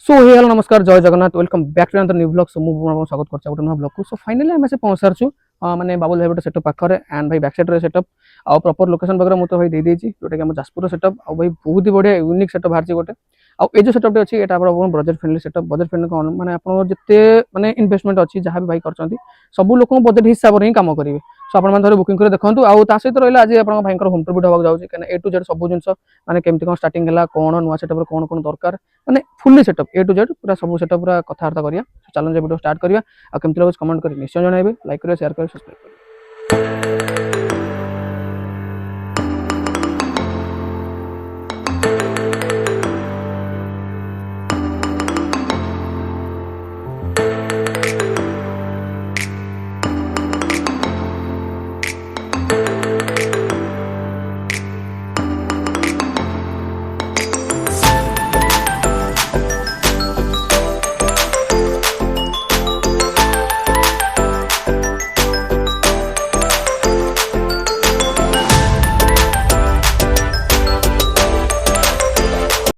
सो हे hello नमस्कार जय Jagannath welcome back to another new blog so मु स्वागत करछ गोटे नुआ ब्लॉग को सो फाइनली हम से पहुंचारछु माने बाबुल भाई गोटे सेटअप पाखरे एंड भाई बैक साइड रे सेटअप आ प्रॉपर लोकेशन वगैरह मु तो भाई दे देछि जोटा कि हम जाजपुर सेटअप आ भाई बहुत ही बढ़िया यूनिक सेटअप बाहर गोटे आ ए जो सेटअप अछि एटा आपन budget friendly setup budget friendly कोन माने आपन जते माने इन्वेस्टमेंट अछि जहां भी भाई करछंती सब लोक बजट हिसाब रे ही काम करिवे सो आपन मन धरे बुकिंग करे देखंतु आ ता सहित रहला आज आपन भाई होम टूर वीडियो होबाक जाउछि कने ए टू जेड सब जिंस माने केमति कोन स्टार्टिंग हला कोन नुआ सेटअप कोन कोन दरकार माने fully setup A to Z पूरा सब सेटअप पूरा कथावार्ता करिया चैलेंज वीडियो स्टार्ट करिया आ केमति लागो कमेंट करी निश्चय जणाइबे लाइक करिया शेयर करिया सब्सक्राइब करिया।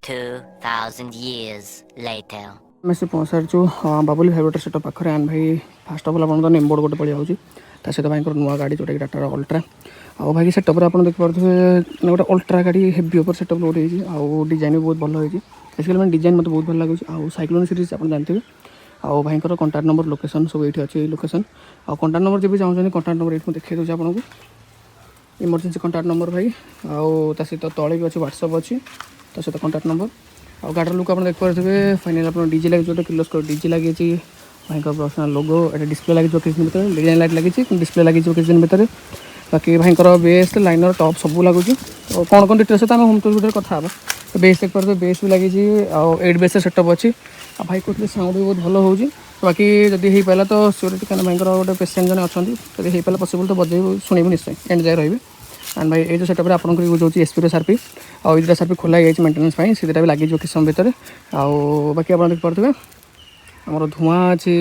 2,000 years later. मैं से पहुँचार जो बाबुली भाई सेटअप पाखे आन भाई फास्ट अफ ऑल आप नेम बोर्ड गोटे पड़े जाऊँगी सहित भाई नुआ गाड़ी जोटा कि टाटा अल्ट्रा आ भाई सेटअप आप देखिए गोटे अल्ट्रा गाड़ी हेवी ओवर सेटअप गोटे आउ डिजाइन भी बहुत भल होती बेसिकली मैंने डिजाइन मत बहुत भल लगे आउ साइक्लोन सीरीज आप जानते हैं आउ भाई कंटाक्ट नंबर लोकेशन सब ये अच्छे लोकेशन आ कंटाक्ट नंबर जब चाहते कंटाक्ट नंबर ये देखिए दूसरी आपको इमरजेंसी कंटाक्ट नंबर भाई आउ सहित तले भी अच्छे व्हाट्सअप अच्छी सहित कंटाक्ट नंबर आ गाड़ी लुक आप देखिए फाइनाल आप डीजे लगे जो किलोस्कोर डीजे लगी भाई पर्सनाल लोगो ये डिस्प्ले लगे किसी दिन भर डिजाइन लाइट लगी डिस्प्ले लगी किसी दिन भर बाकी भाई बेस लाइनर टॉप सब लगुच तो कौन कौन डिटेल्स तो होम टूर वीडियो कथा तो बेस देख पारे बेस भी लगी आठ बेस सेटअप अच्छी आ भाई कहते साउंड भी बहुत भल हो बाकी जदि हो पाला तो सिक्योरिटी क्या भाई गोटे पेसेंट जन अच्छा जब हो पाला पसिबल तो बजे शुणु निश्चय एंड जाए रही एंड भाई ये जो सेटअप आपको यूज होती एसपी सार्पी आउ ये सार्पी खोला मेन्टेनेंस सीटा भी लगे किसी समय भितर आउ बाकी आप देखिए आमर धुआं अच्छी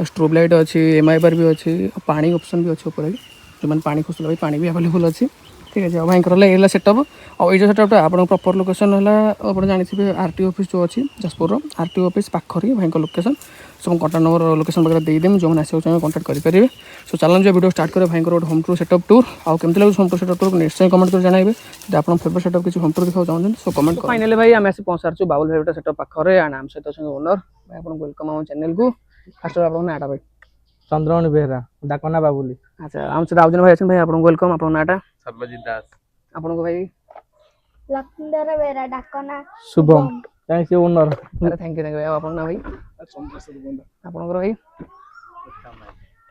स्ट्रोब लाइट अच्छी एमआईआर भी अच्छी पानी ऑप्शन भी अच्छे ऊपर जो मैंने पानी खोजुला भाई पानी भी अवेलेबल अच्छी ठीक है भाई ये सेटअप और ये सेटअपटा आप प्रॉपर लोकेशन है आप जानते आरटीओ ऑफिस जो अच्छी जाजपुर आरटीओ ऑफिस पाखरी भाई लोकेशन सब कंटाक्ट नंबर लोकेशन वगैरह देदेम जो मैंने आसो चाहिए कंटाक्ट करेंगे सो चैलेंज वीडियो स्टार्ट करें भाई गोटे होम टूर सेटअप टूर आउ केमती लगे होम टूर सेटअप टूर निश्चय कमेंट कर जानइबे जब आप फेवरेट सेटअप किसी होम टूर देखा चाहते सो कमेंट फाइनली भाई आम पहुंचार बाबुल भाई सेटअप पाखे एंड आम सहित ओनर भाई आप वेलकम आम चैनल को फास्ट आप नाटा भाई चंद्रमणि बेहरा डाकना बाबुली। अच्छा आम सहित आउजन भाई अच्छे भाई आपको वेलकम आप नाटा सर्वजित दास आपन को भाई लक्ष्मीधर बेरा डाकना शुभम थैंक यू ओनर अरे थैंक यू भाई आपन ना भाई आपन भाई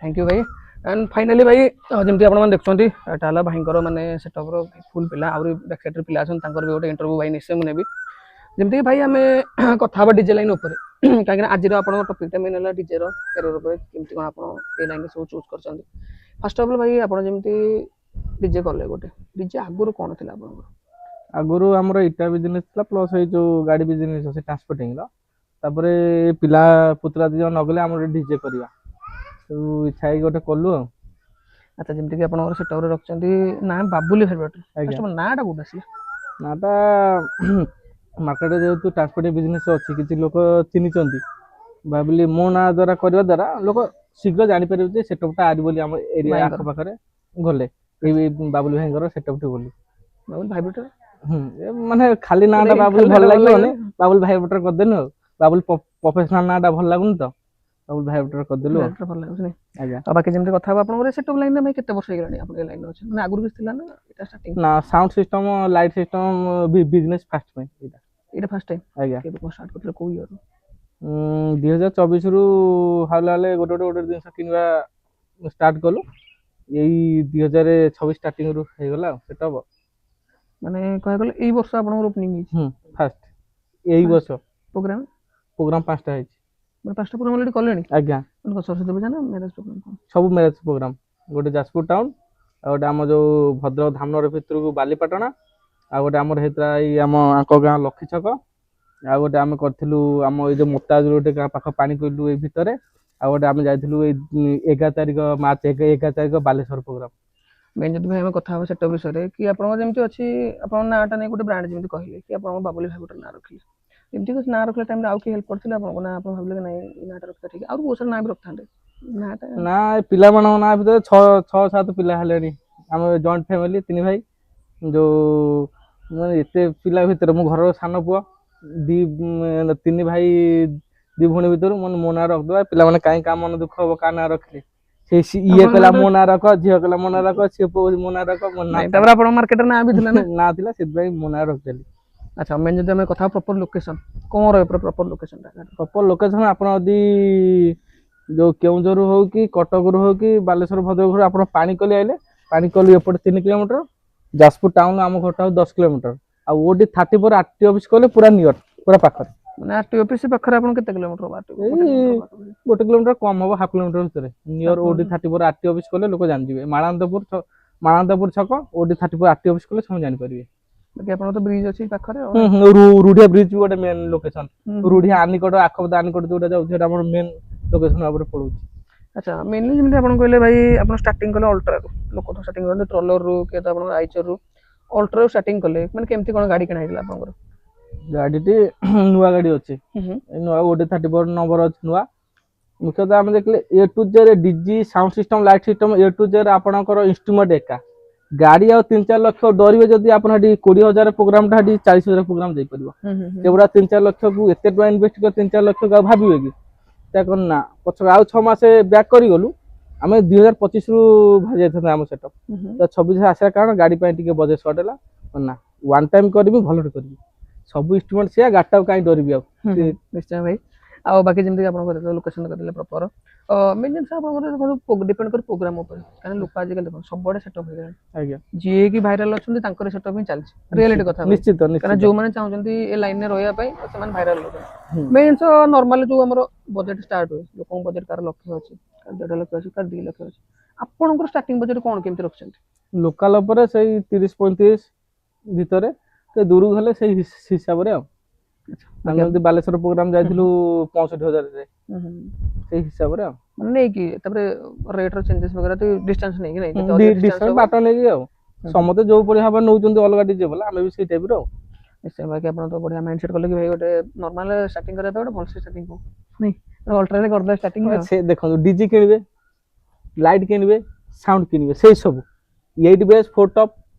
थैंक यू भाई एंड फाइनली भाई जमती आप देखते एटा भाई माने सेटअप फुल पिला आउरी बैक साइड पिला अछन तांकर भी गोटे इंटरव्यू भाई निश्चय मुझे भी जमती भाई आम कथा डीजे लाइन उपर कहीं आज आप टपिकटा मेन है डीजे कैरियर केमती कौन आप ये लाइन सब चूज कर फास्ट अफ ऑल भाई आप डीजे कले गोटे डीजे आगुरी कौन थी आप आगुरु हमर इटा बिजनेस थला प्लस ए जो गाड़ी बिजनेस আছে ट्रांसपोर्टिंग ला तापरे पिला पुत्रा दियो नगले हमर डीजे करिया तो इच्छा है गोटे कलु। अच्छा जमती कि आपन सेटअप रखचंती ना बाबुली फेवरेट फर्स्ट ऑफ ऑल नाटा कोड आसी नाटा मार्केट जेतु ट्रांसपोर्टिंग बिजनेस अछि किछि लोक चिनि चंती बाबुली मो ना द्वारा करबा द्वारा लोक शीघ्र जानि परिबे जे सेटअपटा आरि बोली हमर एरिया आख पाखरे गले ए बाबुली भाईगर सेटअप टी बोली बाबुल भाईब्रेटर माने खाली नाटा बाबुल भल लागलो ने बाबुल भाईब्रेटर कर देनु बाबुल प्रोफेशनल नाटा भल लागुन तो बाबुल भाईब्रेटर कर देलु भल लागुस नै आज्ञा आ बाकी जेमते कथा आपन सेटअप लाइन में केते वर्ष हेगलानी आपन ए लाइन अछि माने आगुर किछ थिला ना एटा स्टार्टिंग ना sound system light system business fast में एटा फर्स्ट टाइम आज्ञा के को स्टार्ट करले को ईयर 2024 रु हाले गोटे गोटे दिन किनवा स्टार्ट कलु यही 2026 स्टार्टिंग रु हे गला सेटअप माने कह गले एई वर्ष आपन ओपनिंग हिच फास्ट यही वर्ष प्रोग्राम प्रोग्राम पांचटा हिच माने पांचटा प्रोग्राम ऑलरेडी करलेनी आज्ञा माने सरस्वती पूजा ना मैरिज प्रोग्राम सब मैरिज प्रोग्राम गोटे जाजपुर टाउन आ गोटे आम जो भद्रक धामनगर भितर को बालीपाटना आ गोटे आमर हेतरा आम आंक गाँ लक्ष्मी छक आ गोटे आम करथिलु आम ए जो मोताज गोटे गाँ पाख पानी कोइलु ए भितरे आ गोटे आम जाइथिलु ए 11 तारिख मार्च 11 तारिख बालेश्वर प्रोग्राम मेन जब भाई हम कथा हो सेटअप विषय रे कि आपन जेमति अछि आपन नाटा नै गोटे ब्रांड जेमति कहले कि आपन बाबुली भाई गोटे ना रखिले ଏମିତି କିଛି ନାଁ ରଖିଲା ଟାଇମ୍ରେ ଆଉ କିଏ ହେଲ୍ପ କରିଥିଲେ ଆପଣଙ୍କୁ ନା ଆପଣ ଭାବିଲେ କି ନାଇଁ ଏଇ ନାଁଟା ରଖିବା ଠିକ୍ ଆଉ ବହୁତ ସାରା ନାଁ ବି ରଖିଥାନ୍ତେ ନାଁଟା ନା ଏ ପିଲାମାନଙ୍କ ନାଁ ଭିତରେ 6-7 ପିଲା ହେଲେଣି ଆମ ଜଏଣ୍ଟ ଫ୍ୟାମିଲି 3 ଭାଇ ଯୋଉ ମାନେ ଏତେ ପିଲା ଭିତରେ ମୁଁ ଘରର ସାନ ପୁଅ 3 ଭାଇ 2 ଭଉଣୀ ଭିତରୁ ମୋ ନାଁ ରଖିଦେବା ପିଲାମାନେ କାହିଁ କାହା ମନ ଦୁଃଖ ହବ କାହା ନାଁ ରଖିଲେ ଇଏ କହିଲା ମୋ ନାଁ ରଖ ଝିଅ କହିଲା ମୋ ନାଁ ରଖ ସିଏ ପୁଅ ମୋ ନାଁ ରଖ ମୋ ନାଁ ନାଇଁ ତାପରେ ଆପଣଙ୍କ ମାର୍କେଟରେ ନାଁ ବି ଥିଲା ନା ନାଁ ଥିଲା ସେଥିପାଇଁ ମୋ ନାଁ ରଖିଦେଲି। ଆଚ୍ଛା ମେନ୍ ଯଦି ଆମେ କଥା ପ୍ରପର ଲୋକେସନ କ'ଣ ରହିବ ପ୍ରପର ଲୋକେସନଟା ପ୍ରପର ଲୋକେସନ ଆପଣ ଯଦି ଯୋଉ କେଉଁଝରରୁ ହଉ କି କଟକରୁ ହଉ କି ବାଲେଶ୍ୱର ଭଦ୍ରକରୁ ଆପଣ ପାଣିକୋଇଲି ଆଇଲେ ପାଣିକୋଇଲି ଏପଟେ 3 କିଲୋମିଟର ଯାଜପୁର ଟାଉନ ଆମ ଘରଟା ହଉଛି 10 କିଲୋମିଟର ଆଉ ଓଡି 34 ଆରଟି ଅଫିସ କହିଲେ ପୁରା ନିୟର ପୁରା ପାଖରେ ମାନେ ଆରଟି ଅଫିସ ପାଖରେ ଆପଣ କେତେ କିଲୋମିଟର ବାଟ ଏଇ 1 କିଲୋମିଟର କମ ହବ ହାଫ କିଲୋମିଟର ଭିତରେ ନିୟର ଓଡି 34 ଆରଟି ଅଫିସ କହିଲେ ଲୋକ ଜାଣିଯିବେ ମାଳନ୍ଦପୁର ଛକ ଓଡି 34 ଆରଟି ଅଫିସ କହିଲେ ସବୁ ଜାଣିପାରିବେ। ବାକି ଆପଣଙ୍କର ତ ବ୍ରିଜ ଅଛି ପାଖରେ ଆଉ ରୁଢିଆ ବ୍ରିଜ ବି ଗୋଟେ ମେନ୍ ଲୋକେସନ ରୁଢିଆ ଆନିକଟ ଆଖପାଦ ଆନିକଟ ଯୋଉଟା ଯାଉଛି ସେଟା ଆମର ମେନ୍ ଲୋକେସନ ଭାବରେ ପଡୁଛି। ଆଚ୍ଛା ମେନଲି ଯେମିତି ଆପଣ କହିଲେ ଭାଇ ଆପଣ ଷ୍ଟାର୍ଟିଂ କଲେ ଅଲ୍ଟ୍ରାରୁ ଲୋକ ତ ଷ୍ଟାର୍ଟିଂ କରନ୍ତି ଟ୍ରଲରରୁ କି ତ ଆପଣଙ୍କର ଆଇଚରରୁ ଅଲ୍ଟ୍ରାରୁ ଷ୍ଟାର୍ଟିଂ କଲେ ମାନେ କେମିତି କ'ଣ ଗାଡ଼ି କିଣା ହେଇଥିଲା ଆପଣଙ୍କର ଗାଡିଟି ନୂଆ ଗାଡି ଅଛି ନୂଆ ଓଡି 34 ନମ୍ବର ଅଛି ନୂଆ ମୁଖ୍ୟତଃ ଆମେ ଦେଖିଲେ A to Z DJ sound system light system A to Z ଆପଣଙ୍କର ଇନଷ୍ଟ୍ରୁମେଣ୍ଟ ଏକା ଗାଡି ଆଉ 3-4 ଲକ୍ଷ ଡରିବେ ଯଦି ଆପଣ ସେଠି 20,000 ପ୍ରୋଗ୍ରାମଟା ସେଠି 40,000 ପ୍ରୋଗ୍ରାମ ଯାଇପାରିବ ସେଗୁଡା 3-4 ଲକ୍ଷକୁ ଏତେ ଟଙ୍କା ଇନଭେଷ୍ଟ କରି 3-4 ଲକ୍ଷକୁ ଆଉ ଭାବିବେ କି ତା କ'ଣ ନା ପଛରେ ଆଉ 6 ମାସ ବ୍ୟାକ୍ କରିଗଲୁ ଆମେ 2025ରୁ ବାହାରି ଯାଇଥାନ୍ତେ ଆମ ସେଟଅପ୍ ତ 26 ଆସିବା କାରଣ ଗାଡି ପାଇଁ ଟିକେ ବଜେଟ୍ ସର୍ଟ ହେଲା ନା ୱାନ୍ ଟାଇମ୍ କରିବି ଭଲରେ କରିବି ସବୁ ଇନଷ୍ଟ୍ରୁମେଣ୍ଟ ସେୟା ଗାଡିଟାକୁ କାହିଁ ଡରିବି ଆଉ ନିଶ୍ଚୟ ଭାଇ ଆଉ ବାକି ଯେମିତି ଆପଣ କହିଲେ ଲୋକେସନ କରିଦେଲେ ପ୍ରପର ମେନ୍ ଜିନିଷ ଆପଣଙ୍କର ଡିପେଣ୍ଡ କରେ ପ୍ରୋଗ୍ରାମ ଉପରେ କାରଣ ଲୋକ ଆଜିକାଲି ଦେଖନ୍ତୁ ସବୁଆଡେ ସେଟଅପ୍ ହେଇଗଲାଣି ଆଜ୍ଞା ଯିଏ କି ଭାଇରାଲ ଅଛନ୍ତି ତାଙ୍କର ସେଟଅପ୍ ହିଁ ଚାଲିଛି ରିଆଲିଟି କଥା ନିଶ୍ଚିତ କାରଣ ଯୋଉମାନେ ଚାହୁଁଛନ୍ତି ଏ ଲାଇନରେ ରହିବା ପାଇଁ ସେମାନେ ଭାଇରାଲ ହେଉଛନ୍ତି ମେନ୍ ଜିନିଷ ନର୍ମାଲି ଯୋଉ ଆମର ବଜେଟ୍ ଷ୍ଟାର୍ଟ ହୁଏ ଲୋକଙ୍କ ବଜେଟ୍ କାହାର ଲକ୍ଷ ଅଛି କାହାର 1.5 ଲକ୍ଷ ଅଛି କାହାର 2 ଲକ୍ଷ ଅଛି ଆପଣଙ୍କର ଷ୍ଟାର୍ଟିଂ ବଜେଟ୍ କ'ଣ କେମିତି ରଖିଛନ୍ତି ଲୋକାଲ ଉପରେ ସେଇ 30-35 ଭିତରେ ସେ ଦୂରକୁ ହେଲେ ସେଇ ହିସାବରେ ଆଉ ଆମେ ଯେମିତି ବାଲେଶ୍ୱର ପ୍ରୋଗ୍ରାମ ଯାଇଥିଲୁ 65,000 ସେଇ ହିସାବରେ ଆଉ ମାନେ ନେଇକି ତାପରେ ରେଟ୍ର ଚେଞ୍ଜେସ୍ ବଗେରା ତ ଡିଷ୍ଟାନ୍ସ ନେଇକି ନାଇଁ ଡିଷ୍ଟାନ୍ସ ବାଟ ନେଇକି ଆଉ ସମସ୍ତେ ଯୋଉ ପରି ଭାବରେ ନଉଛନ୍ତି ଅଲଗା ଡିଜେ ବୋଲେ ଆମେ ବି ସେଇ ଟାଇପର ଆଉ ନିଶ୍ଚୟ ବାକି ଆପଣ ତ ବଢିଆ ମାଇଣ୍ଡ ସେଟ୍ କଲେ କି ଭାଇ ଗୋଟେ ନର୍ମାଲ ଷ୍ଟାର୍ଟିଂ କରିବା ପାଇଁ ଗୋଟେ ଭଲସେ ଷ୍ଟାର୍ଟିଂ ହଉ ନାଇଁ ଅଲ୍ଟ୍ରାରେ କରିଦେଲେ ଷ୍ଟାର୍ଟିଂ ସେ ଦେଖନ୍ତୁ ଡିଜି କିଣିବେ ଲାଇଟ୍ କିଣିବେ ସାଉଣ୍ଡ କିଣିବେ ସେଇ ସବୁ 8 ବେସ୍ 4 ଟପ୍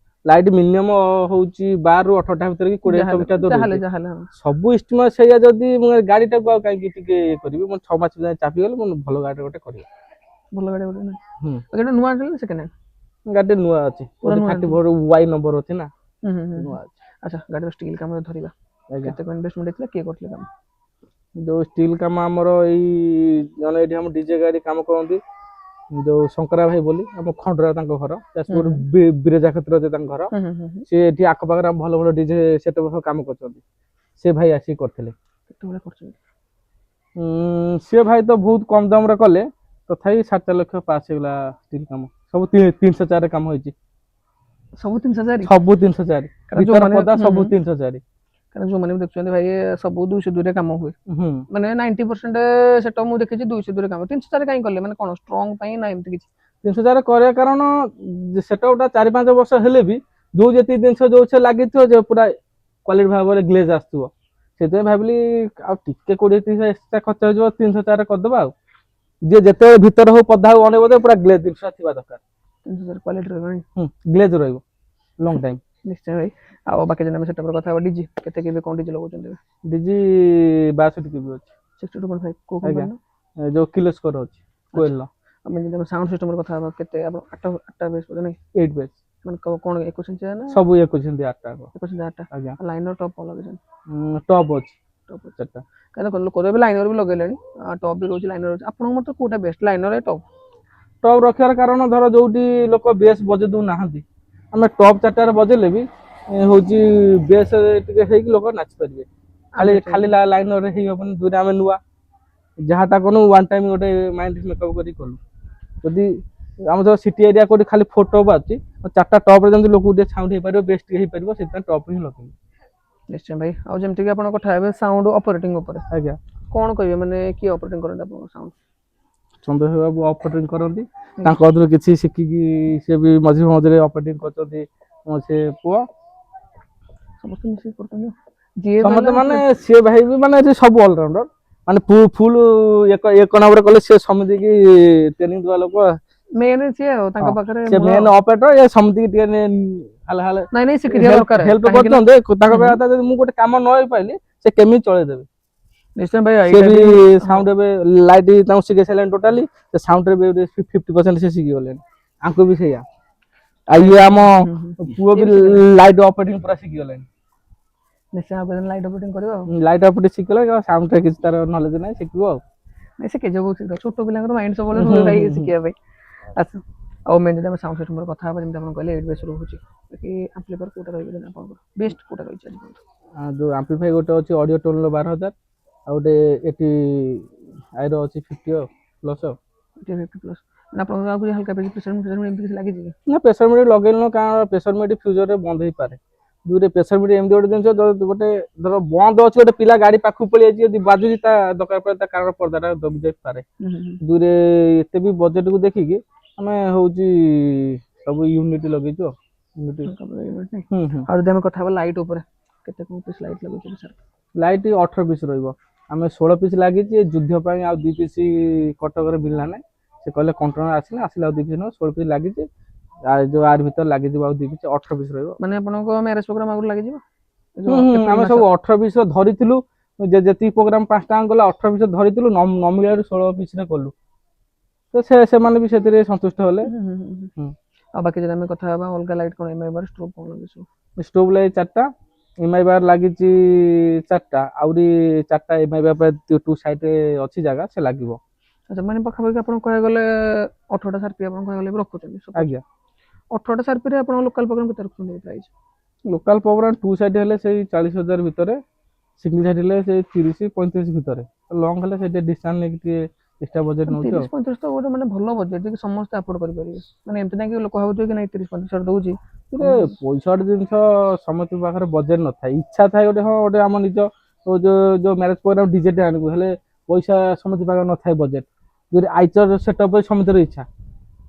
ଲାଇଟ୍ ମିନିମମ୍ ହଉଛି 12ରୁ 18ଟା ଭିତରେ କି 20 ଭିତରେ ସବୁ ଇଷ୍ଟମା ସେଇଆ ଯଦି ମୁଁ ଗାଡିଟାକୁ ଆଉ କାହିଁକି ଟିକେ ଇଏ କରିବି ମୁଁ 6 ମାସ ଯାଏଁ ଚାପି ଗଲେ ମୁଁ ଭଲ ଗାଡି ଗୋଟେ କରିବି ଭଲ ଗାଡି ଗୋଟେ ନା ନୂଆ ଆଣିଲେ ସେକେଣ୍ଡ ହ୍ୟାଣ୍ଡ ଗାଡି ନୂଆ ଅଛି 34 ୱାଇ ନମ୍ବର ଅଛି ନା ନୂଆ ଅଛି ଆଚ୍ଛା ଗାଡିର ଷ୍ଟିଲ୍ କାମ ଧରିବା କେତେ କ'ଣ ଇନଭେଷ୍ଟମେଣ୍ଟ ହେଇଥିଲା କିଏ କରିଥିଲେ କାମ ଯୋଉ ଷ୍ଟିଲ୍ କାମ ଆମର ଏଇ ଜଣେ ଏଠି ଆମ ଡିଜେ ଗାଡି କାମ କରନ୍ତି ଯୋଉ ଶଙ୍କରା ଭାଇ ବୋଲି ଆମ ଖଣ୍ଡରା ତାଙ୍କ ଘର ଯାଜପୁର ବିରଜା କ୍ଷେତ୍ର ଅଛି ତାଙ୍କ ଘର ସେ ଏଠି ଆଖପାଖରେ ଭଲ ଭଲ ଡିଜେ ସେଟଅପ୍ ସବୁ କାମ କରୁଛନ୍ତି ସେ ଭାଇ ଆସିକି କରିଥିଲେ କେତେବେଳେ କରୁଛନ୍ତି ସେ ଭାଇ ତ ବହୁତ କମ ଦାମରେ କଲେ ତଥାପି 7.5 ଲକ୍ଷ ପାସ୍ ହେଇଗଲା ଷ୍ଟିଲ୍ କାମ ସବୁ 304 କାମ ହେଇଛି ସବୁ 304 ସବୁ 304 ଭିତର ପଦା ସବୁ 304 କାରଣ ଯୋଉମାନେ ବି ଦେଖୁଛନ୍ତି ଭାଇ ସବୁ 202 ରେ କାମ ହୁଏ ମାନେ 90% ସେଟଅପ୍ ମୁଁ ଦେଖିଛି 202 ରେ କାମ 304 କାହିଁ କଲେ ମାନେ କ'ଣ ଷ୍ଟ୍ରଙ୍ଗ ପାଇଁ ନା ଏମିତି କିଛି 304 କରିବା କାରଣ ସେଟଅପ୍ଟା 4-5 ବର୍ଷ ହେଲେ ବି ଯୋଉ ଯେତିକି ଜିନିଷ ଯୋଉ ସେ ଲାଗିଥିବ ଯେ ପୁରା କ୍ୱାଲିଟି ଭାବରେ ଗ୍ଲେଜ୍ ଆସୁଥିବ ସେଥିପାଇଁ ଭାବିଲି ଆଉ ଟିକେ 20-30 ଏକ୍ସଟ୍ରା ଖର୍ଚ୍ଚ ହେଇଯିବ 304 କରିଦେବା ଆଉ ଯିଏ ଯେତେବେଳେ ଭିତରେ ହଉ ପଦା ହଉ ଅନେକ ବୋଧେ ପୁରା ଗ୍ଲେଜ୍ ଜିନିଷ ଥିବା ଦରକାର 304 କ୍ୱାଲିଟି ରହିବ ଗ୍ଲେଜ୍ ରହିବ ଲଙ୍ଗ ଟାଇମ୍ ନିଶ୍ଚୟ ଭାଇ ଆଉ ବାକି ଯେମିତି ଆମେ ସେଟଅପ୍ର କଥା ହେବା ଡିଜି କେତେ କେବେ କ'ଣ ଡିଜି ଲଗାଉଛନ୍ତି ଡିଜି 62 କେବି ଅଛି 62.5 କୋଉ କମ୍ପାନୀର ଯୋଉ କିଲୋ ସ୍କୋର ଅଛି କୋଏଲର ଆମେ ଯଦି ଆମେ ସାଉଣ୍ଡ ସିଷ୍ଟମର କଥା ହେବା କେତେ ଆପଣ 8ଟା ବେସ୍ ବୋଧେ ନାଇଁ 8 ବେସ୍ ମାନେ କ'ଣ 21 ଇଞ୍ଚ ନା ସବୁ 21 ଇଞ୍ଚ 8ଟା 21 ଇଞ୍ଚ 8ଟା ଆଜ୍ଞା ଲାଇନର ଟପ୍ କ'ଣ ଲଗେଇଛନ୍ତି ଟପ୍ ଅଛି ଟପ୍ 4ଟା କାରଣ ଲୋକ ଏବେ ଲାଇନର ବି ଲଗେଇଲେଣି ଟପ୍ ବି ରହୁଛି ଲାଇନର ରହୁଛି ଆପଣଙ୍କ ମତେ କୋଉଟା ବେଷ୍ଟ ଲାଇନର ଟପ୍ ଟପ୍ ରଖିବାର କାରଣ ଧର ଯୋଉଠି ଲୋକ ବେସ୍ ବଜେଇ ଦଉନାହାନ୍ତି ଆମେ ଟପ୍ 4ଟାରେ ବଜେଇଲେ ବି ହଉଛି ବେସ୍ ଟିକେ ହେଇକି ଲୋକ ନାଚି ପାରିବେ ଖାଲି ଲାଇନରରେ ହେଇ ହବନି ଦୁଇଟା ଆମେ ନୂଆ ଯାହାଟା କଲୁ ୱାନ୍ ଟାଇମ୍ ଗୋଟେ ମାଇଣ୍ଡ ମେକଅପ୍ କରିକି କଲୁ ଯଦି ଆମ ଧର ସିଟି ଏରିଆ କୋଉଠି ଖାଲି 4 ଟପ୍ ଅଛି 4ଟା ଟପ୍ରେ ଯେମିତି ଲୋକକୁ ଟିକେ ସାଉଣ୍ଡ ହେଇପାରିବ ବେସ୍ ଟିକେ ହେଇପାରିବ ସେଥିପାଇଁ ଟପ୍ ହିଁ ଲଗେଇବୁ ନିଶ୍ଚୟ ଭାଇ ଆଉ ଯେମିତିକି ଆପଣ କଥା ହେବେ ସାଉଣ୍ଡ ଅପରେଟିଂ ଉପରେ ଆଜ୍ଞା କ'ଣ କହିବେ ମାନେ କିଏ ଅପରେଟିଂ କରନ୍ତି ଆପଣଙ୍କ ସାଉଣ୍ଡ ଚନ୍ଦ୍ର ବାବୁ ଅପରେଟିଂ କରନ୍ତି ତାଙ୍କ କତିରୁ କିଛି ଶିଖିକି ସେ ବି ମଝିରେ ମଝିରେ ଅପରେଟିଂ କରୁଛନ୍ତି ସେ ପୁଅ ସମସ୍ତେ ମିଶିକି କରୁଛନ୍ତି ଯିଏ ସମସ୍ତେ ଗଲା ମାନେ ସିଏ ଭାଇ ବି ମାନେ ଏଠି ସବୁ ଅଲରାଉଣ୍ଡର ମାନେ ଫୁଲ ଏକ ନମ୍ବର କଲେ ସିଏ ସମିତି କି ଟ୍ରେନିଂ ଦେବା ଲୋକ ମେନ୍ ସିଏ ଆଉ ତାଙ୍କ ହଁ, ପାଖରେ ସେ ମୂଳ। ମେନ୍ ଅପରେଟର ଏ ସମିତି ଟିକେ ହାଲେ ହାଲେ ନାଇଁ ନାଇଁ ଶିଖିଥିବା ଦରକାର ହେଲ୍ପ କାହିଁକି ନା କରୁଛନ୍ତି ତାଙ୍କ କହିବା କଥା ଯଦି ମୁଁ ଗୋଟେ କାମ ନ ହେଇପାରିଲି ସେ କେମିତି ଚଳେଇଦେବେ ନିଶ୍ଚୟ ଭାଇ ସେ ଏଇଟା ବି ବି ସାଉଣ୍ଡ ଏବେ ଲାଇଟ୍ ତାଙ୍କୁ ଶିଖେଇ ସାରିଲେଣି ଟୋଟାଲି ସେ ସାଉଣ୍ଡରେ ବି 50% ସେ ଶିଖିଗଲେଣି ଆଙ୍କୁ ବି ସେଇଆ ଆଉ ଇଏ ଆମ ପୁଅ ବି ଲାଇଟ୍ ଅପରେଟିଂ ପୁରା ଶିଖିଗଲେଣି ନିଶ୍ଚୟ ଆଉ ଲାଇଟ୍ ଅପରେଟିଂ କରିବ ଆଉ ଲାଇଟ୍ ଅପରେଟିଂ ଶିଖିଗଲା ସାଉଣ୍ଡରେ କିଛି ତାର ନଲେଜ ନାହିଁ ଶିଖିବ ଆଉ ନାଇଁ ଶିଖିଯିବ ବହୁତ ଶୀଘ୍ର ଛୋଟ ପିଲାଙ୍କର ମାଇଣ୍ଡ ସବୁବେଳେ ରୁହେ ଭାଇ ଶିଖିବା ପାଇଁ ଆଚ୍ଛା ଆଉ ମେନ୍ ଯଦି ଆମେ ସାଉଣ୍ଡ ସିଷ୍ଟମ କଥା ହେବା ଯେମିତି ଆପଣ କହିଲେ 8 ବେସ୍ ରହୁଛି ବାକି ଆମ୍ପ୍ଲିଫାୟାର କୋଉଟା ରହିବ ଆପଣଙ୍କର ବେଷ୍ଟ କୋଉଟା ରହିଛି ଆଜି ପର୍ଯ୍ୟନ୍ତ ଯୋଉ ଆମ୍ପ୍ଲିଫାଇ ଗୋଟେ ଅଛି ଅଡିଓ ଟୋନର 12,000 ଆଉ ଗୋଟେ ଏଠି ଆଇର ଅଛି 50 ପ୍ଲସ୍ ଆଉ 50 ପ୍ଲସ୍ ମାନେ ଆପଣଙ୍କର ଆଉ କିଛି ହାଲକା ବେଶୀ ପ୍ରେସର ଏମିତି କିଛି ଲାଗିଛି କି ନା ପ୍ରେସର ମିଟର ଲଗେଇଲୁ କାରଣ ପ୍ରେସର ମିଟର ଫ୍ୟୁଚରରେ ବନ୍ଦ ହେଇପାରେ ଯୋଉଠି ପ୍ରେସର ମିଟର ଏମିତି ଗୋଟେ ଜିନିଷ ଗୋଟେ ଧର ବନ୍ଦ ଅଛି ଗୋଟେ ପିଲା ଗାଡି ପାଖକୁ ପଳେଇ ଯାଇଛି ଯଦି ବାଜୁଛି ତା ଦରକାର ପଡେ ତା କାରଣ ପର୍ଦାଟା ଦବି ଯାଇପାରେ ଦୂରେ ଏତେ ବି ବଜେଟକୁ ଦେଖିକି ଆମେ ହଉଛି ସବୁ ୟୁନିଟ୍ ଲଗେଇଛୁ ଆଉ ଆଉ ଯଦି ଆମେ କଥା ହେବା ଲାଇଟ୍ ଉପରେ କେତେ କଣ ପିସ୍ ଲାଇଟ୍ ଲଗେଇଛନ୍ତି ସାର୍ ଲାଇଟ୍ 18 ପିସ୍ ରହିବ ଆମେ 16 ପିସ୍ ଲାଗିଛି ଯୁଦ୍ଧ ପାଇଁ ଆଉ 2 ପିସ୍ କଟକରେ ମିଳିଲା ନାହିଁ ସେ କହିଲେ କଣ୍ଟ୍ରୋଲ ଆସିଲେ ଆଉ 2 ପିସ୍ ନବ 16 ପିସ୍ ଲାଗିଛି ଯୋଉ ଆର ଭିତରେ ଲାଗିଯିବ ଆଉ 2 ପିସ୍ 18 ପିସ୍ ରହିବ ମାନେ ଆପଣଙ୍କ ମ୍ୟାରେଜ ପ୍ରୋଗ୍ରାମ ଆଗରୁ ଲାଗିଯିବ ଆମେ ସବୁ 18 ପିସ୍ ଧରିଥିଲୁ ଯେତିକି ପ୍ରୋଗ୍ରାମ 5 ଟା ଗଲା 18 ପିସ୍ ଧରିଥିଲୁ ନ ମିଳିବାରୁ 16 ପିସ୍ ରେ କଲୁ ତ ସେମାନେ ବି ସେଥିରେ ସନ୍ତୁଷ୍ଟ ହେଲେ ଆଉ ବାକି ଯଦି ଆମେ କଥା ହେବା ଅଲଗା ଲାଇଟ୍ କଣ ଏମଆଇ ବାର ଷ୍ଟ୍ରୋବ୍ କଣ ଲଗେଇଛୁ ଷ୍ଟୋଭ୍ ଲାଇଟ୍ 4ଟା ଏମଆଇ ବାର ଲାଗିଛି 4ଟା ଆହୁରି 4ଟା ଏମଆଇ ବାର ଟୁ ସାଇଡରେ ଅଛି ଜାଗା ସେ ଲାଗିବ ଆଚ୍ଛା ମାନେ ପାଖାପାଖି ଆପଣ କହିବାକୁ ଗଲେ 18ଟା ସାର୍ପି ଆପଣ କହିବାକୁ ଗଲେ ବି ରଖୁଛନ୍ତି ଆଜ୍ଞା 18ଟା ସାର୍ପିରେ ଆପଣ ଲୋକାଲ ପ୍ରୋଗ୍ରାମ କେତେ ରଖୁଛନ୍ତି price local programme two side ହେଲେ ସେଇ 40,000 ଭିତରେ ସିଙ୍ଗଲ ସାଇଡ୍ ହେଲେ ସେଇ 30-35 ଭିତରେ ଲଙ୍ଗ ହେଲେ ସେଠି ଡିଷ୍ଟାନ୍ସ ନେଇକି ଟିକେ ଏକ୍ସଟ୍ରା ବଜେଟ୍ ନେଉଛି ଆଉ 30-35 ତ ଗୋଟେ ମାନେ ଭଲ ବଜେଟ୍ ଯେ ସମସ୍ତେ ଆଫୋର୍ଡ କରିପାରିବେ ମାନେ ଏମିତି ନାହିଁ କି ଲୋକ ଭାବୁଥିବେ କି ନାଇଁ 30-35 ଦଉଛି ପଇସା ଗୋଟେ ଜିନିଷ ସମସ୍ତଙ୍କ ପାଖରେ ବଜେଟ୍ ନଥାଏ ଇଚ୍ଛା ଥାଏ ଗୋଟେ ହଁ ଗୋଟେ ଆମ ନିଜ ଯୋଉ ମ୍ୟାରେଜ ପ୍ରୋଗ୍ରାମ ଡିଜେଟେ ଆଣିବୁ ହେଲେ ପଇସା ସମସ୍ତଙ୍କ ପାଖରେ ନଥାଏ ବଜେଟ୍ ଯଦି ଆଇଚର ସେଟଅପ୍ ସମସ୍ତଙ୍କର ଇଚ୍ଛା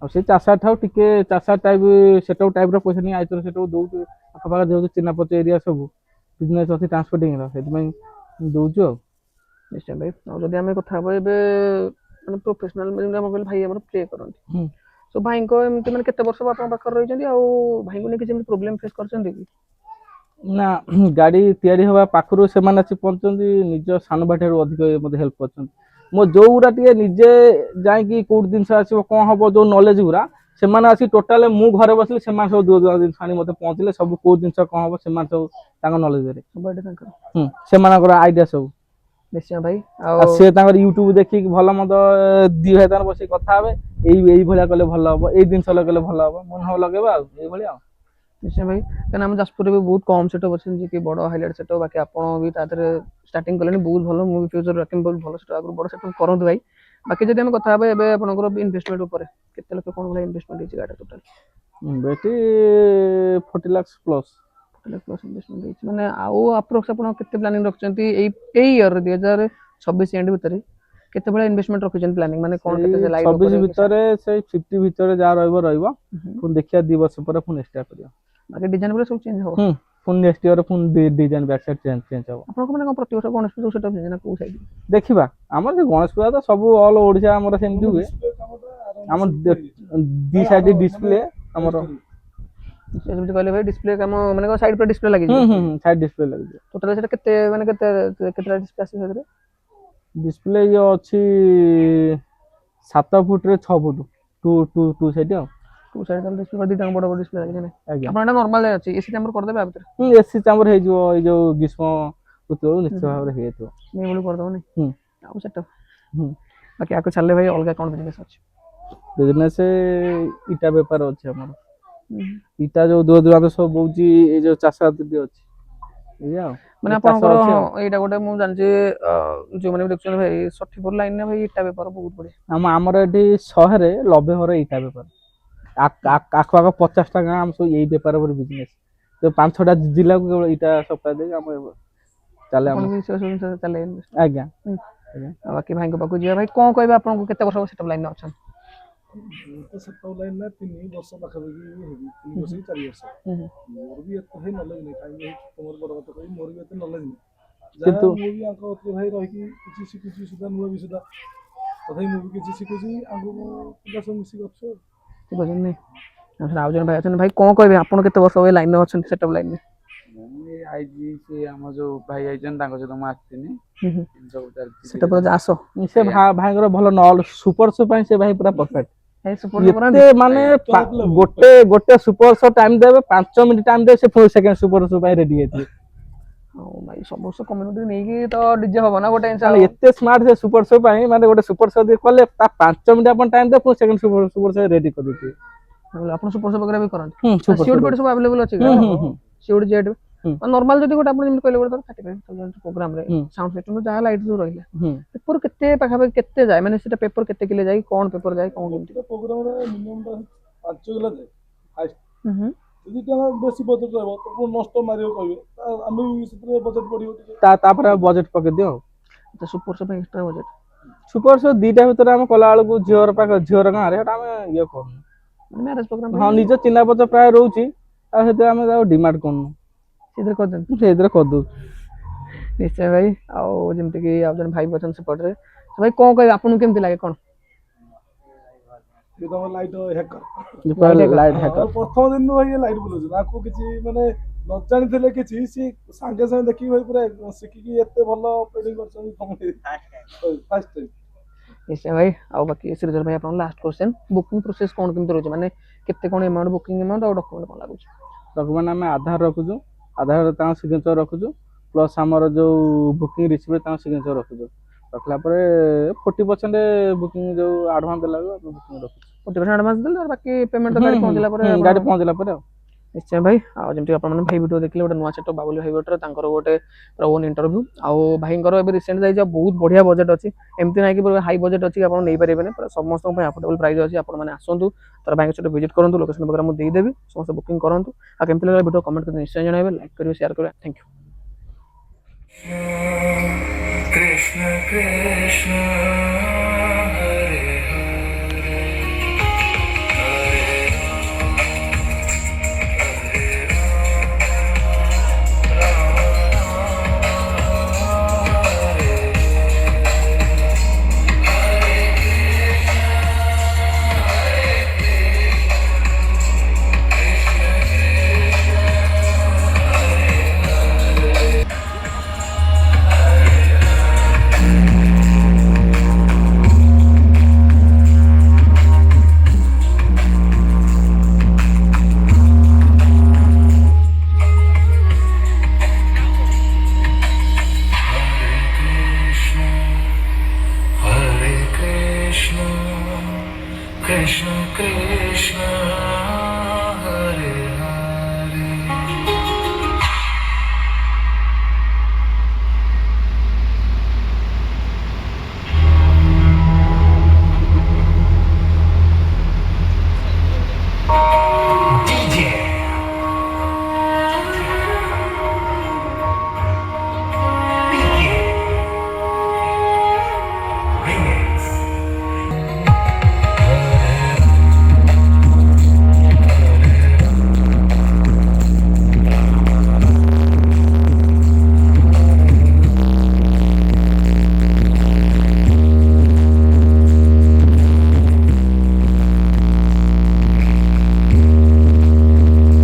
ଆଉ ସେ ଚାଷା ଠାରୁ ଟିକେ ଚାଷା ଟାଇପ ସେଟଅପ୍ ଟାଇପର ପଇସା ନେଇ ଆଇଚର ସେଟଅପ୍ ଦଉଛୁ ଆଖପାଖ ଯେହେତୁ ଚିହ୍ନା ପରିଚୟ ଏରିଆ ସବୁ ବିଜନେସ୍ ଅଛି ଟ୍ରାନ୍ସପୋର୍ଟିଂର ସେଥିପାଇଁ ଦଉଛୁ ଆଉ ନିଶ୍ଚୟ ଭାଇ ଆଉ ଯଦି ଆମେ କଥା ହେବା ଏବେ ମାନେ ପ୍ରୋଫେସନାଲ ଯେମିତି ଆମେ କହିଲେ ଭାଇ ଆମର ପ୍ଲେ କରନ୍ତି ସୋ ଭାଇଙ୍କ ଏମିତି ମାନେ କେତେ ବର୍ଷ ଆପଣଙ୍କ ପାଖରେ ରହିଛନ୍ତି ଆଉ ଭାଇଙ୍କୁ ନେଇ କିଛି ଏମିତି ପ୍ରୋବ୍ଲେମ ଫେସ୍ କରିଛନ୍ତି କି ନା ଗାଡି ତିଆରି ହବା ପାଖରୁ ସେମାନେ ଆସି ପହଞ୍ଚୁଛନ୍ତି ନିଜ ସାନ ଭାଇଠାରୁ ଅଧିକ ମୋତେ ହେଲ୍ପ କରୁଛନ୍ତି ମୋ ଯୋଉଗୁରା ଟିକେ ନିଜେ ଯାଇକି କୋଉଠି ଜିନିଷ ଆସିବ କଣ ହବ ଯୋଉ ନଲେଜ ଗୁରା ସେମାନେ ଆସି ଟୋଟାଲ ମୁଁ ଘରେ ବସିଲି ସେମାନେ ସବୁ ଦୂର ଜିନିଷ ଆଣି ମତେ ପହଞ୍ଚିଲେ ସବୁ କୋଉ ଜିନିଷ କଣ ହବ ସେମାନେ ସବୁ ତାଙ୍କ ନଲେଜରେ ତାଙ୍କର ସେମାନଙ୍କର ଆଇଡିଆ ସବୁ ନିଶ୍ଚୟ ଭାଇ ଆଉ ସେ ତାଙ୍କର ୟୁଟ୍ୟୁବ ଦେଖିକି ଭଲ ମନ୍ଦ 2 ଭାଇ ତାଙ୍କର ବସିକି କଥା ହେବେ ଏଇଭଳିଆ କଲେ ଭଲ ହବ ଏଇ ଜିନିଷ ଲଗେଇଲେ ଭଲ ହବ ମନେ ହବ ଲଗେଇବା ଆଉ ଏଇଭଳିଆ ଆଉ ନିଶ୍ଚୟ ଭାଇ କାହିଁକିନା ଆମ ଯାଜପୁରରେ ବି ବହୁତ କମ୍ ସେଟଅପ୍ ଅଛନ୍ତି ଯେ କି ବଡ଼ ହାଇଲାଇଟ୍ ସେଟଅପ୍ ବାକି ଆପଣ ବି ତା ଦେହରେ ଷ୍ଟାର୍ଟିଂ କଲେଣି ବହୁତ ଭଲ ମୁଁ ବି ଫ୍ୟୁଚର ରାକିଂ ବହୁତ ଭଲ ସେଟଅପ୍ ଆଗରୁ ବଡ଼ ସେଟଅପ୍ କରନ୍ତୁ ଭାଇ ବାକି ଯଦି ଆମେ କଥା ହେବା ଏବେ ଆପଣଙ୍କର ଇନଭେଷ୍ଟମେଣ୍ଟ ଉପରେ କେତେ ଲକ୍ଷ କଣ ଭଳିଆ ଇନଭେଷ୍ଟମେଣ୍ଟ ହେଇଛି ଗାଡ଼ିରେ total Beti 40 lakhs plus plus investment ହେଇଛି ମାନେ ଆଉ ଆପ୍ରୋକ୍ସ ଆପଣ କେତେ ପ୍ଲାନିଂ ରଖିଛନ୍ତି ଏଇ ଇୟର 2026 ଏଣ୍ଡ ଭିତରେ କେତେ ଭଳିଆ ଇନଭେଷ୍ଟମେଣ୍ଟ ରଖିଛନ୍ତି ପ୍ଲାନିଂ ମାନେ କଣ କେତେ ସେଇ ଲାଇଟ୍ 26 ଭିତରେ ସେଇ 50 ଭିତରେ ଯାହା ରହିବ ପୁଣି ଦେଖିବା 2 ବର୍ଷ ପରେ ପୁଣି ଏକ୍ସଟ୍ରା କରିବା ବାକି ଡିଜାଇନ ପୁରା ସବୁ ଚେଞ୍ଜ ହବ ପୁଣି ନେକ୍ସଟ ଇୟର ପୁଣି ଡିଜାଇନ ବ୍ୟାକ୍ ସାଇଡ୍ ଚେଞ୍ଜ ହବ ଆପଣଙ୍କ ମାନେ କଣ ପ୍ରତିବର୍ଷ ଗଣେଶ ପୂଜା ସେଟା ନା କୋଉ ସାଇଡ୍ ଦେଖିବା ଆମର ସେ ଗଣେଶ ପୂଜା ତ ସବୁ ଅଲ ଓଡିଶା ଆମର ସେମିତି ହୁଏ ଆମର 2 ସାଇଡ୍ ଡିସପ୍ଲେ ଆମର ଯେମିତି କହିଲେ ଭାଇ ଡିସପ୍ଲେ କାମ ମାନେ ସାଇଡ୍ ପୁରା ଡିସପ୍ଲେ ଲାଗିଯିବ ସାଇଡ୍ ଡିସପ୍ଲେ ଲାଗିଯିବ ଟୋଟାଲ ସେଟା କେତେ ମାନେ କେତେଟା ଡିସପ୍ଲେ ଆସିବ ସେଥିରେ ଡିସପ୍ଲେ ଇଏ ଅଛି 7 ଫୁଟରେ 6 ଫୁଟ ଟୁ ସାଇଡ୍ ଆଉ ଟୁ ସାଇଡ୍ ତାହେଲେ ଡିସପ୍ଲେ ଦିଟା ବଡ଼ ବଡ଼ ଡିସପ୍ଲେ ଲାଗିଛି ନା ଆଜ୍ଞା ଆପଣ ଏଟା ନର୍ମାଲ ଅଛି ଏସି ଚାମ୍ବର କରିଦେବେ ଆ ଭିତରେ ଏସି ଚାମ୍ବର ହେଇଯିବ ଏଇ ଯୋଉ ଗ୍ରୀଷ୍ମ ଋତୁ ନିଶ୍ଚିତ ଭାବରେ ହେଇଯାଇଥିବ ଏଇଭଳି କରିଦେବନି ଆଉ ସେଟଅପ୍ ବାକି ଆକୁ ଛାଡ଼ିଲେ ଭାଇ ଅଲଗା କ'ଣ ବିଜନେସ୍ ଅଛି ବିଜନେସ୍ ଇଟା ବେପାର ଅଛି ଆମର ଇଟା ଯୋଉ ଦୂର ଦୂରାନ୍ତ ସବୁ ବହୁଛି ଏଇ ଯୋଉ ଚାଷ ବି ଅଛି ଏଇଆ ଆଉ ମାନେ ଆପଣଙ୍କର ଏଇଟା ଗୋଟେ ମୁଁ ଜାଣିଛି ଯୋଉମାନେ ବି ଦେଖୁଛନ୍ତି ଭାଇ 64 ଲାଇନରେ ଭାଇ ଇଟା ବେପାର ବହୁତ ବଢିଆ ଆମର ଏଠି 100ରେ 90 ଘର ଇଟା ବେପାର ଆଖପାଖ 50ଟା ଗାଁ ଆମ ସବୁ ଏଇ ବେପାର ଉପରେ ବିଜନେସ୍ 5-6ଟା ଜିଲ୍ଲାକୁ କେବଳ ଇଟା ସପ୍ଲାଏ ଦେଇକି ଆମ ଚାଲେ ଆମ ଆଜ୍ଞା ବାକି ଭାଇଙ୍କ ପାଖକୁ ଯିବା ଭାଇ କ'ଣ କହିବେ ଆପଣଙ୍କୁ କେତେ ବର୍ଷ ସେଟଅପ୍ ଲାଇନରେ ଅଛନ୍ତି ତ ସେଟଅପ୍ ଲାଇନ୍ ନା 3 ବର୍ଷ ପାଖାପାଖି ହେବି 3 ବର୍ଷ କି 4 ବର୍ଷ ମୋର ବି ଏତେ ଭାଇ ନଲେଜ ନାହିଁ କାହିଁକି ତୁମର ବଡ଼ କଥା କହିବି ମୋର ବି ଏତେ ନଲେଜ ନାହିଁ ଯାହା କିନ୍ତୁ ମୁଁ ବି ଆଙ୍କ ଅତି ଭାଇ ରହିକି କିଛି ଶିଖୁଛି ସୁଦ୍ଧା ନୂଆ ବି ସୁଦ୍ଧା ତଥାପି ମୁଁ ବି କିଛି ଶିଖୁଛି ଆଗକୁ ପିଲା ସବୁ ମିଶିକି ଅଛୁ ଆଉ। ଠିକ୍ ଅଛି ନାଇଁ ଆଉ ଜଣେ ଭାଇ ଅଛନ୍ତି ଭାଇ କ'ଣ କହିବେ ଆପଣ କେତେ ବର୍ଷ ଏ ଲାଇନ୍ରେ ଅଛନ୍ତି ସେଟଅପ୍ ଲାଇନ୍ରେ? ମୁଁ ଏଇ ଆଇଛି ସେ ଆମ ଯୋଉ ଭାଇ ଆଇଛନ୍ତି ତାଙ୍କ ସହିତ ମୁଁ ଆସିଥିଲି ସବୁ ଚାଲିଛି ସେଟଅପ୍ ଆସ ସେ ଭାଇଙ୍କର ଭଲ ନଲ୍ ସୁପର ଶୋ ପାଇଁ ସେ ଭାଇ ପୁରା ପରଫେକ୍ଟ। ଏତେ ମାନେ ଗୋଟେ ଗୋଟେ ସୁପର ଶୋ ଟାଇମ୍ ଦେବେ 5 ମିନିଟ୍ ଟାଇମ୍ ଦେବେ ସେ ପୁଣି ସେକେଣ୍ଡ ସୁପର ଶୋ ପାଇଁ ରେଡି ହେଇଥିବେ। ଆଉ ଭାଇ ସମସ୍ତ କମ୍ୟୁନିଟି ନେଇକି ତ ଡିଜେ ହବ ନା ଗୋଟେ ମାନେ ଏତେ ସ୍ମାର୍ଟ ସେ ସୁପର ଶୋ ପାଇଁ ମାନେ ଗୋଟେ ସୁପର ଶୋ ଯଦି କଲେ ତା 5 ମିନିଟ୍ ଆପଣ ଟାଇମ୍ ଦେବେ ପୁଣି ସେକେଣ୍ଡ ସୁପର ଶୋ ରେଡି କରିଦେଇଥିବେ। ଆପଣ ସୁପର ଶୋ ବଗେରା ବି କରନ୍ତି? ସୁପର ସିଓଡି ଶୋ ଫିଓଡି ସବୁ ଆଭେଲେବଲ୍ ଅଛି? ସିଓଡି ଜେଟ୍ ନର୍ମାଲ ଯଦି ଗୋଟେ ଆପଣ ଯେମିତି କହିଲେ ଗୋଟେ 35,000 ପ୍ରୋଗ୍ରାମରେ ସାଉଣ୍ଡ ସିଷ୍ଟମ ଯାହା ଲାଇଟ୍ ସବୁ ରହିଲା ପେପର କେତେ ପାଖାପାଖି କେତେ ଯାଏ ମାନେ ସେଟା ପେପର କେତେ କିଲୋ ଯାଏ କ'ଣ ପେପର ଯାଏ କ'ଣ କେମିତି? ପ୍ରୋଗ୍ରାମରେ ମିନିମମ୍ 5 କିଲୋ ଯାଏ ହାଇଷ୍ଟ ଯଦି ଟଙ୍କା ବେଶୀ ବଜେଟ୍ ରହିବ ତ ନଷ୍ଟ ମାରିବ କହିବେ ଆମେ ବି ସେଥିରେ ବଜେଟ୍ ବଢ଼ିବ ଟିକେ ତାପରେ ବଜେଟ୍ ପକେଇ ଦିଅ ଆଉ। ସୁପର ଶୋ ପାଇଁ ଏକ୍ସଟ୍ରା ବଜେଟ୍ ସୁପର ଶୋ ଦିଟା ଭିତରେ ଆମେ କଲା ବେଳକୁ ଝିଅର ଗାଁରେ ସେଟା ଆମେ ଇଏ କରୁନୁ ମ୍ୟାରେଜ ପ୍ରୋଗ୍ରାମ ହଁ ନିଜ ଚିହ୍ନା ପରିଚୟ ପ୍ରାୟ ରହୁଛି ଆଉ ସେଥିରେ ଆମେ ତାକୁ ଡିମାଣ୍ଡ କରୁନୁ ସେଇଥିରେ କରିଦିଅନ୍ତୁ ସେଇଥିରେ କରିଦଉ। ନିଶ୍ଚୟ ଭାଇ ଆଉ ଯେମିତିକି ଆଉ ଜଣେ ଭାଇ ଅଛନ୍ତି ସେପଟରେ ଭାଇ କ'ଣ କହିବେ ଆପଣଙ୍କୁ କେମିତି ଲାଗେ କ'ଣ? ତମ ଲାଇଟ୍ ହ୍ୟାକର ଲାଇଟ୍ ହ୍ୟାକର ପ୍ରଥମ ଦିନରୁ ଭାଇ ଲାଇଟ୍ ବୁଲଉଛି ଆକୁ କିଛି ମାନେ ନ ଜାଣିଥିଲେ କିଛି ସିଏ ସାଙ୍ଗେ ସାଙ୍ଗେ ଦେଖିକି ଭାଇ ପୁରା ଶିଖିକି ଏତେ ଭଲ ଅପରେଟିଂ କରୁଛନ୍ତି ଫାଷ୍ଟ ଟାଇମ୍। ନିଶ୍ଚୟ ଭାଇ ଆଉ ବାକି ଶ୍ରୀଧର ଭାଇ ଆପଣଙ୍କ ଲାଷ୍ଟ କ୍ୱେଶ୍ଚନ୍ ବୁକିଂ ପ୍ରୋସେସ୍ କ'ଣ କେମିତି ରହୁଛି ମାନେ କେତେ କ'ଣ ଏମାଉଣ୍ଟ ବୁକିଂ ଏମାଉଣ୍ଟ ଆଉ ଡକ୍ୟୁମେଣ୍ଟ କ'ଣ ଲାଗୁଛି? ଡକ୍ୟୁମେଣ୍ଟ ଆମେ ଆଧାର ରଖୁଛୁ ଆଧାରରେ ତାଙ୍କ ସିଗ୍ନେଚର ରଖୁଛୁ ପ୍ଲସ୍ ଆମର ଯୋଉ ବୁକିଂ ରିସିପ୍ଟ ତାଙ୍କ ସିଗ୍ନେଚର ରଖୁଛୁ ରଖିଲା ପରେ 40% ବୁକିଂ ଯୋଉ ଆଡ଼ଭାନ୍ସ ଦେଲା ବେଳକୁ ବୁକିଂ ରଖୁଛୁ 40% ଆଡ଼ଭାନ୍ସ ଦେଲେ ବାକି ପେମେଣ୍ଟ ଗାଡ଼ି ପହଞ୍ଚିଲା ପରେ ଗାଡ଼ି ପହଞ୍ଚିଲା ପରେ ଆଉ। ନିଶ୍ଚୟ ଭାଇ ଆଉ ଯେମିତି ଆପଣମାନେ ଭାଇ ଭିଡ଼ିଓ ଦେଖିଲେ ଗୋଟେ ନୂଆ ସେଟଅପ୍ ବାବୁଲି ଭାଇ ଭିଡ଼ିଓରେ ତାଙ୍କର ଗୋଟେ ଓନ୍ ଇଣ୍ଟରଭ୍ୟୁ ଆଉ ଭାଇଙ୍କର ଏବେ ରିସେଣ୍ଟ ଯାଇଛି ଆଉ ବହୁତ ବଢ଼ିଆ ବଜେଟ୍ ଅଛି ଏମିତି ନାହିଁ କି ହାଇ ବଜେଟ୍ ଅଛି ଆପଣ ନେଇପାରିବେନି ପୁରା ସମସ୍ତଙ୍କ ପାଇଁ ଆଫୋର୍ଡେବଲ୍ ପ୍ରାଇସ୍ ଅଛି ଆପଣମାନେ ଆସନ୍ତୁ ତାର ଭାଇଙ୍କ ସହିତ ଭିଜିଟ୍ କରନ୍ତୁ ଲୋକେସନ୍ ବଗେରା ମୁଁ ଦେଇଦେବି ସମସ୍ତେ ବୁକିଂ କରନ୍ତୁ ଆଉ କେମିତି ଲାଗିଲା ଭିଡ଼ିଓ କମେଣ୍ଟ କରି ନିଶ୍ଚୟ ଜଣାଇବେ ଲାଇକ୍ କରିବେ ସେୟାର କରିବେ thank you. Krishna Krishna Hare Hare Hare Krishna Krishna